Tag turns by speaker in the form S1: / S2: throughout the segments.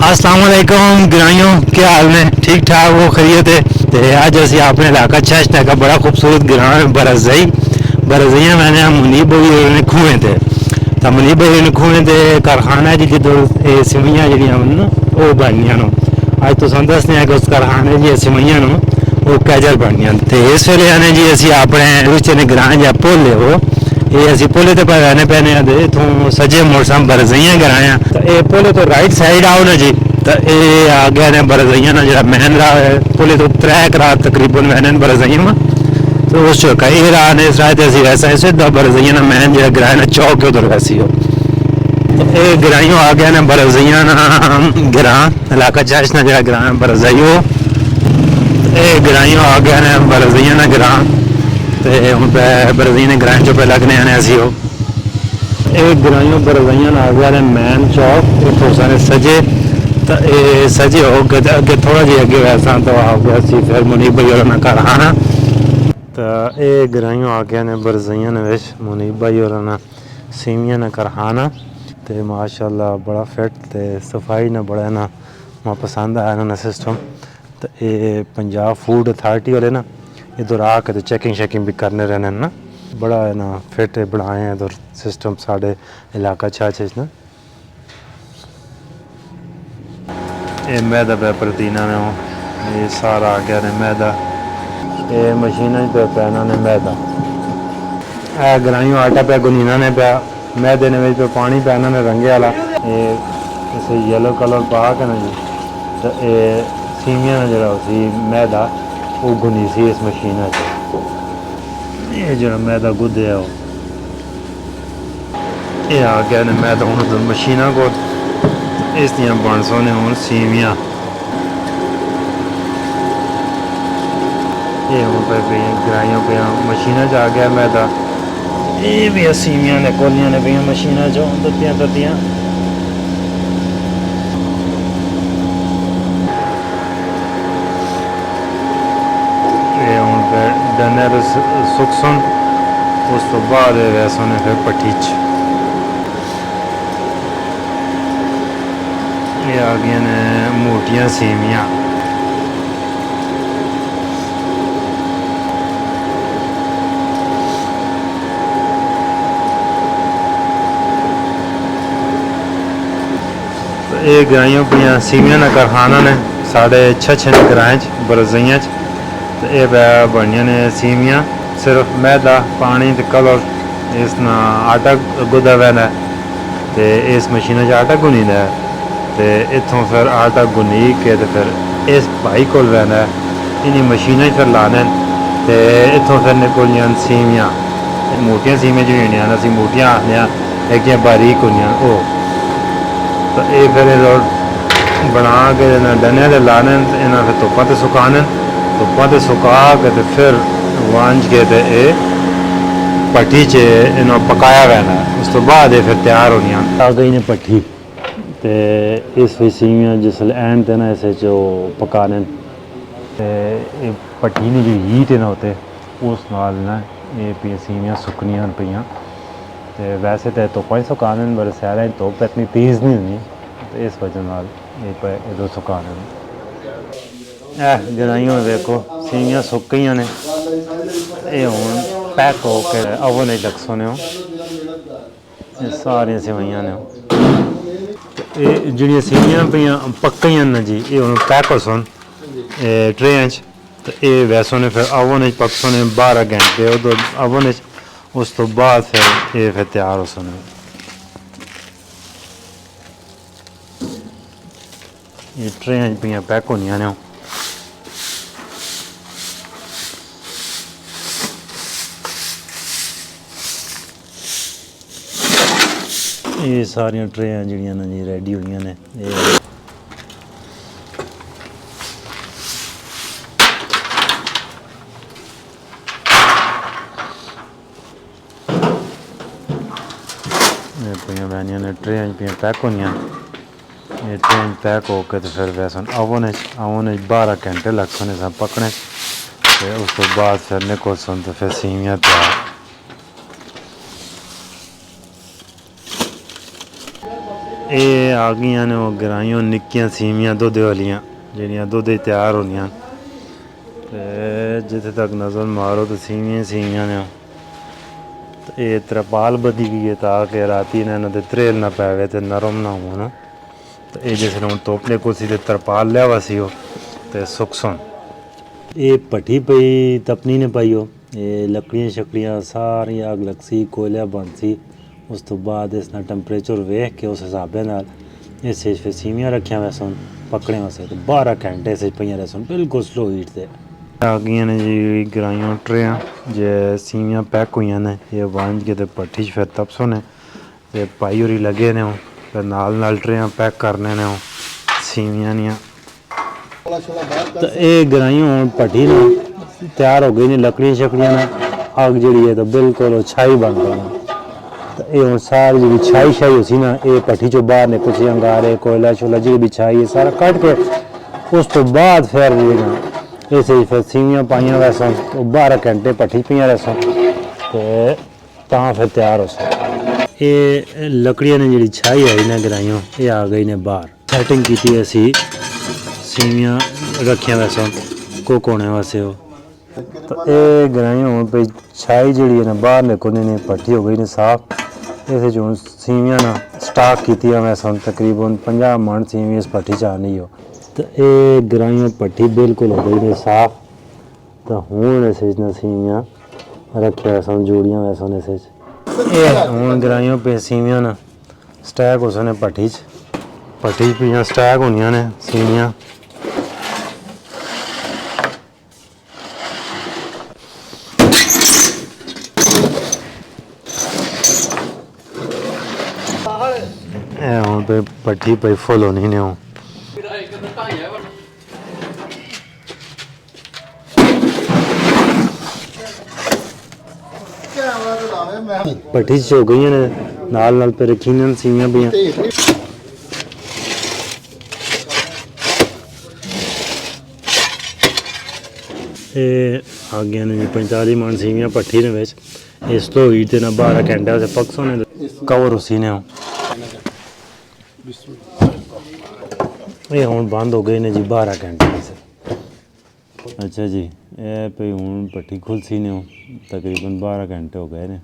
S1: अस्सलाम वालेकुम गिराइयों, क्या हाल ने? ठीक ठाक हो, खैरियत है? तो आज असी अपने इलाका छछना का बड़ा खूबसूरत ग्राम है برازئی برازئی मैंने मुनीब भाई खूहें थे तो मुनीब भाई खूहें थे कारखाना जी जो सिवैयां जड़ियां वो बननियां नो। अज तुम दसने हैं कि उस कारखाने जी सिवैयां नो वो कैजल बननियां। तो इस वेले आने जी असी अपने रुचने ग्रां जा भोले हो ये असी भोले तो रहने पैने इतों सजे मोड़साम برازئی ग्रां तो ये भोले तो राइट साइड आओ ना जी तो ये आ गया ने برازئی ना जो मैन रहा है भोले तो 3 रात तकरीबन मैन برازئی में तो उस चौका ये राह ने इस राह से वैसा है सीधा برازئی ना मैन जो ग्रां ना चौक के उधर वैसी हो तो ये ग्राइयों आ गया ने برازئی ना ग्रां इलाका छछना जो ग्रां برازئی हो ये ग्राइयों आ गया ने برازئی ना ग्रां तो हम برازئی ने ग्रां चो पे लगने आने ऐसी हो ये ग्राइयों برازئی आ गया ने मैन चौक इतों सारे सजे तो ये सजे हो गए अगे थोड़ा जी अगे वैसा तो आ गया सी फिर मुनीब भाई और कारखाना तो ये ग्राइयों आ गया ने برازئی ने विच मुनीब भाई और सेवियां ने कारखाना तो माशाल्लाह बड़ा फिट तो सफाई ने बड़ा ना मैं पसंद आया ना सिस्टम तो ये पंजाब फूड अथॉरिटी वाले ना इधर आके तो चेकिंग शेकिंग भी करने रहने ना बड़ा है ना फिट बनाए हैं इधर सिस्टम साढ़े इलाका छछ ना ये मैदा पे प्रतीना ने ये सारा आ गया ने मैदा ये मशीन पे पैना ने मैदा ग्राइयों आटा पे गुनीना ने पे मैदे ने पे पानी पैना ने रंगे वाला ये इसे येलो कलर पा के ना जी तो ये सीवियां ने जरा उसी मैदा वो गुनी सी इस मशीन ये जो मैदा गुदे है ये आ गया ने मैदा हूँ तो मशीन को इस दियां बन सोने हूँ सीवियां ये हूँ पे ग्राइयों पे मशीन आ गया मैदा ये भी सीवियां ने कोलियां ने भी मशीन चो दतियां दतियां ये हूँ पे डने सुख सुन उस तो बाद वैसा ने फिर पटीच ये आ गई ने मोटियां सेवियां तो ये ग्राइयों पियाँ सेवियां ने कारखाना ने साढ़े छछ ने ग्रां برازئی तो ये बनिया ने सेवियां सिर्फ मैदा पानी तो कलर इस ना आटा गुदा वैना तो इस मशीन आटा गुनी दा तो इतों फिर आटा गुनी के तो फिर इस भाई को रहना इन्हीं मशीन फिर लाने तो इतों फिर निकलियां सेवियां मोटियां सेवियां जो असी मोटियां आखने एक बारीक होंगे वो तो ये फिर बना के डने दे लाने इन्हें फिर धुप्पा ते सुकाने धुप्पा ते सुका के तो फिर वांझ के तो ये भट्ठी च इन्हों पकाया रहना उस तो बाद ये फिर तैयार होनियां आ गई ने भट्ठी ते इस सेवियां जिसले एंड ते ना इस पकाने भट्ठी ने जो हीट है ना होते उस नाल ना ये पे सेवियां सुकनियां पियाँ तो वैसे तो धुप्पा ही सुकाने पर सैर धुप्प इतनी तेज़ नहीं होनी तो इस वजह नाल ये इधर सुकाने ग्राइयों देखो सेवियां सुक गई ने ये हूँ पैक हो के ओवन लग सोने ये सारिया सेवैयां ने ये जी सेवियां पियाँ पक्कियां न जी ये हूँ पैक हो सन ट्रे तो ये वैसों ने फिर ओवन पक सोने 12 घंटे उधर ओवन उस तो बाद फिर ये फिर तैयार हो सोने ये ट्रे पियाँ पैक होनियां ने ये सारिया ट्रे जड़ियां ना जी रेडी हुई ने पियाँ वैनिया ने ट्रे पियाँ पैक होनी ये ट्रे पैक होकर तो फिर वैसा ओवन 12 घंटे लग सोने सब पकने तो उस तो बाद फिर निकल सन तो फिर सेवियां तैयार ਇਹ ਆ ਗਈਆਂ ਨੇ ਉਹ ਗਰਾਈਆਂ ਨਿੱਕੀਆਂ ਸੀਵੀਆਂ ਦੁੱਧ ਵਾਲੀਆਂ ਜਿਹੜੀਆਂ ਦੁੱਧ ਤਿਆਰ ਹੁੰਦੀਆਂ ਤੇ ਜਿੱਥੇ ਤੱਕ ਨਜ਼ਰ ਮਾਰੋ ਤਾਂ ਸੀਵੀਆਂ ਨੇ। ਇਹ ਤਰਪਾਲ ਬੱਧੀ ਵੀ ਹੈ ਤਾਂ ਕਿ ਰਾਤੀ ਇਹਨਾਂ ਦੇ ਤਰੇਲ ਨਾ ਪੈਵੇ ਤੇ ਨਰਮ ਨਾ ਹੋਣ। ਤੇ ਇਹ ਜਿਸ ਨੂੰ ਤੋਪਨੇ ਕੁਰਸੀ ਤੇ ਤਰਪਾਲ ਲਿਆ ਵਾ ਸੀ ਉਹ ਤੇ ਸੁੱਕ ਸੁਣ। ਇਹ ਭੱਠੀ ਪਈ ਤਪਨੀ ਨੇ ਪਾਈ ਉਹ ਇਹ ਲੱਕੜੀਆਂ ਸ਼ਕੜੀਆਂ ਸਾਰੀਆਂ ਅੱਗ ਲੱਗ ਸੀ ਕੋਇਲਾ ਬਣ ਸੀ। ਉਸ ਤੋਂ ਬਾਅਦ ਇਸ ਨਾਲ ਟੈਂਪਰੇਚਰ ਵੇਖ ਕੇ ਉਸ ਹਿਸਾਬ ਨਾਲ ਇਸ ਫਿਰ ਸੀਵੀਆਂ ਰੱਖੀਆਂ ਹੋਈਆਂ ਸਨ ਪੱਕਣੇ ਵਾਸਤੇ ਤੇ 12 ਘੰਟੇ ਇਸ ਪਈਆਂ ਰਹੇ ਸਨ ਬਿਲਕੁਲ ਸਲੋ ਹੀਟ ਤੇ। ਆ ਗਈਆਂ ਨੇ ਜੀ ਗਰਾਈਆਂ ਟਰੇਆਂ ਜੇ ਸੀਵੀਆਂ ਪੈਕ ਹੋਈਆਂ ਨੇ ਇਹ ਵੰਜ ਕੇ ਤੇ ਭੱਠੀ 'ਚ ਫਿਰ ਤਪਸੋ ਨੇ ਤੇ ਭਾਈ ਹੋਰੀ ਲੱਗੇ ਨੇ ਉਹ ਫਿਰ ਨਾਲ ਟਰੇਆਂ ਪੈਕ ਕਰਨੇ ਨੇ ਉਹ ਸੀਵੀਆਂ ਦੀਆਂ। ਤੇ ਇਹ ਗਰਾਈਆਂ ਹੁਣ ਭੱਠੀ ਨੂੰ ਤਿਆਰ ਹੋ ਗਈ ਨੇ ਲੱਕੜੀਆਂ ਸ਼ਕੜੀਆਂ ਨਾਲ ਅੱਗ ਜਿਹੜੀ ਹੈ ਤਾਂ ਬਿਲਕੁਲ ਛਾਈ ਬਣ ਗਈ। ਤੇ ਇਹ ਹੁਣ ਸਾਰੀ ਜਿਹੜੀ ਛਾਈ ਹੋ ਸੀ ਨਾ ਇਹ ਭੱਠੀ 'ਚੋਂ ਬਾਹਰ ਨੇ ਕੁਛ ਅੰਗਾਰੇ ਕੋਇਲਾ ਛੋਲਾ ਜਿਹੜੀ ਵੀ ਛਾਈ ਹੈ ਸਾਰਾ ਕੱਢ ਕੇ ਉਸ ਤੋਂ ਬਾਅਦ ਫਿਰ ਇਸ ਫਿਰ ਸੀਵੀਆਂ ਪਾਈਆਂ ਵੈਸੇ 12 ਘੰਟੇ ਭੱਠੀ ਪਈਆਂ ਵੈਸੇ ਤੇ ਤਾਂ ਫਿਰ ਤਿਆਰ ਹੋ ਸਕੇ। ਇਹ ਲੱਕੜੀਆਂ ਨੇ ਜਿਹੜੀ ਛਾਈ ਆਈ ਨਾ ਗਰਾਈਆਂ ਇਹ ਆ ਗਈ ਨੇ ਬਾਹਰ ਸੈਟਿੰਗ ਕੀਤੀ ਅਸੀਂ ਸੀਵੀਆਂ ਰੱਖੀਆਂ ਵੈਸੇ ਕੁੱਕ ਹੋਣੇ ਵਾਸਤੇ ਉਹ। ਤਾਂ ਇਹ ਗਰਾਈਆਂ ਹੁਣ ਪਈ ਛਾਈ ਜਿਹੜੀ ਹੈ ਨਾ ਬਾਹਰ ਨਿਕਲਣੀ ਨੇ ਭੱਠੀ ਹੋ ਗਈ ਨੇ ਸਾਫ਼। ਇਸ 'ਚ ਹੁਣ ਸੀਵੀਆਂ ਨਾ ਸਟਾਕ ਕੀਤੀਆਂ ਵੈਸੇ ਤਕਰੀਬਨ 50 ਮਣ ਸੀਵੀਆਂ ਇਸ ਭੱਠੀ 'ਚ ਆਣੀ ਹੋ। तो ये ग्राइयों पट्टी बिल्कुल हो गई है साफ। तो हूँ ऐसे सीवियाँ रखे सन जोड़ियाँ वैसा ऐसे हूँ ग्राइयों पे सीवियाँ ना स्टैक हो सने पट्टी पे स्टैक होनिया ने सीवियाँ। हूँ पे पट्टी पे फुल होनी ने हूँ भट्टी हो गई ने नाल पे रखी ने सीवियां भी आ गया ने 45 मन सीवियां भट्टी ने विच इस तो हीट ते ना 12 घंटे से पक्सों ने कवर उसी ने ये हुण बंद हो गए ने जी 12 घंटे से। अच्छा जी ये पे हुण भट्टी खुल सी ने तकरीबन 12 घंटे हो गए ने।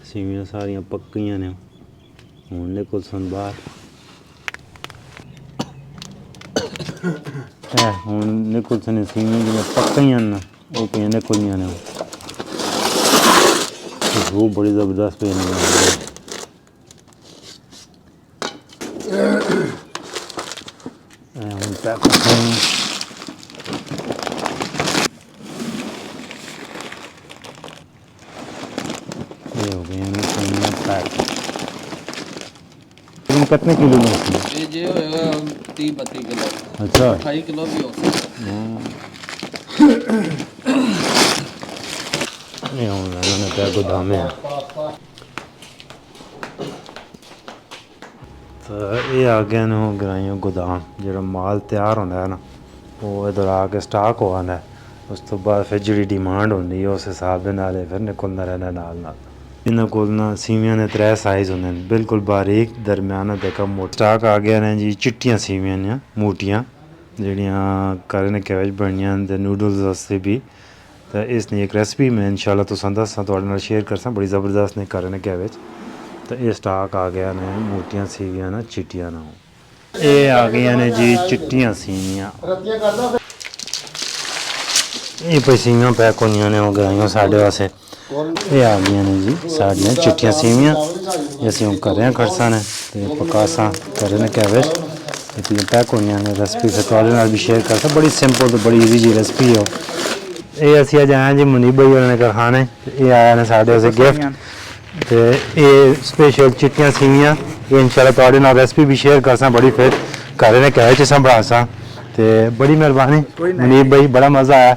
S1: सीवियां सारियां पक्कियां ने हुण निकल सन बाहर। हुण निकल सन सीवियां जिवें पक्कियां न वो पे निकलियां ने वो बड़ी ज़बरदस्त पे ये हो गए हैं सीवियां पैक। कितने किलो में ये जो होगा 30-32 किलो। अच्छा 28 किलो भी हो सकता है। ये उन्होंने क्या गोदाम है तो ये आ गया ना ग्राइयों गोदाम जो माल तैयार होता है ना वो इधर आके स्टाक हो आना है। उस तो बाद फिर जी डिमांड होती है उस हिसाब के नाल फिर निकलना रहना नाल इन्होंने को ना सीवियां ने 3 साइज़ होंगे बिल्कुल बारीक दरम्याना ते कम मोटा। स्टाक आ गया ने जी चिट्टियां सीवियां ने मोटियां जड़ियाँ करने के बनियां ते नूडल्स वास्ते भी। तो इसने एक रेसिपी मैं इंशाल्लाह तुसां दस्सां तुहाडे नाल शेयर करसां बड़ी ज़बरदस्त ने करने के तो ये स्टाक आ गया ने मोटियां सीवियां ना चिट्टियां ना ये आ गई ने जी चिट्टियां सीवियां। ये पे सीवियां पैक होइयां ने गराइयां साढ़े वास्ते ये आ गई ने जी साढ़े चिट्टियां सीवियां असीं हुण कर रहे हैं खड़सा ने ते पकासां करने के पैक होइयां ने रेसिपी फिर तुहाडे नाल भी शेयर करसां बड़ी सिंपल तो बड़ी ईजी जी रेसिपी है। ये असीं अज आए जी मुनीब भाई होरें कारखाने ये आया ने साढ़े वास्ते गिफ्ट तो ये स्पेशल चिट्टियां सीवियां ये इंशाल्लाह तुहाडे नाल रेसिपी भी शेयर करसां बड़ी फिर घर ने कहे च संभालसां ते बड़ी मेहरबानी मुनीब भाई बड़ा मज़ा आया।